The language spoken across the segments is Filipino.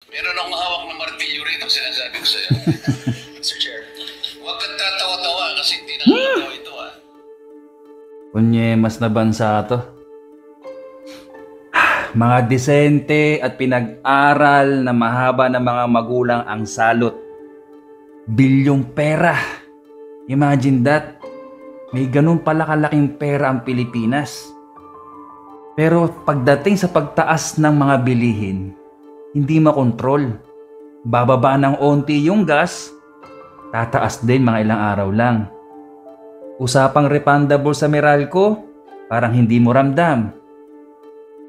Meron akong hawak na martilyo rito, sinasabi ko sa'yo. Mr. Chair. Huwag kang tatawa-tawa kasi hindi nakakatawa ito Kunyemas na bansa to. Mga disente at pinag-aral na mahaba ng mga magulang ang salot. Bilyong pera. Imagine that. May ganun pala kalaking pera ang Pilipinas. Pero pagdating sa pagtaas ng mga bilihin, hindi makontrol. Bababa ng onti yung gas, tataas din mga ilang araw lang. Usapang refundable sa Meralco, parang hindi mo ramdam.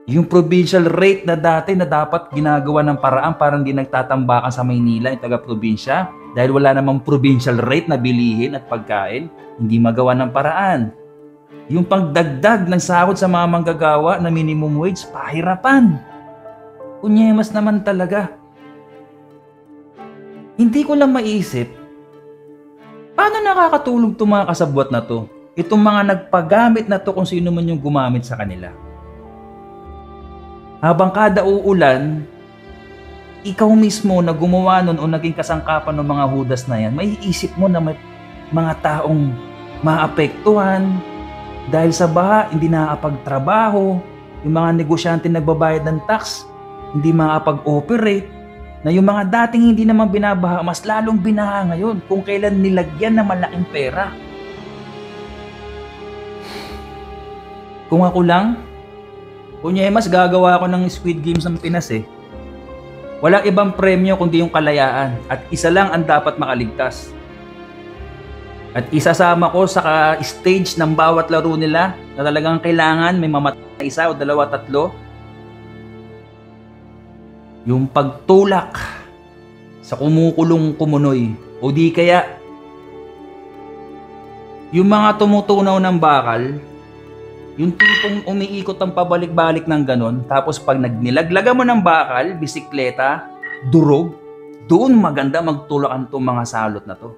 Yung provincial rate na dati na dapat ginagawa ng paraan parang hindi nagtatambakan sa Maynila yung taga-probinsya dahil wala namang provincial rate na bilihin at pagkain, hindi magawa ng paraan. Yung pagdagdag ng sahod sa mga manggagawa na minimum wage, pahirapan. Kunyemas naman talaga. Hindi ko lang maiisip, paano nakakatulog itong mga kasabwat na to? Itong mga nagpagamit na to kung sino man yung gumamit sa kanila. Habang kada uulan, ikaw mismo na gumawa nun o naging kasangkapan ng mga hudas na yan, may isip mo na may mga taong maapektuhan dahil sa baha, hindi nakakapagtrabaho, yung mga negosyante nagbabayad ng tax, hindi makakapag-operate, na yung mga dating hindi naman binabaha, mas lalong binaha ngayon kung kailan nilagyan ng malaking pera. Kung ako lang, kunyemas gagawa ako ng Squid Games ng Pinas eh. Walang ibang premyo kundi yung kalayaan at isa lang ang dapat makaligtas. At isasama ko sa stage ng bawat laro nila na talagang kailangan may mamatay na isa o dalawa, tatlo. Yung pagtulak sa kumukulong kumunoy o di kaya yung mga tumutunaw ng bakal, yung tipong umiikot ang pabalik-balik ng ganon, tapos pag nilaglagan mo ng bakal, bisikleta, durog, doon maganda magtulakan itong mga salot na to.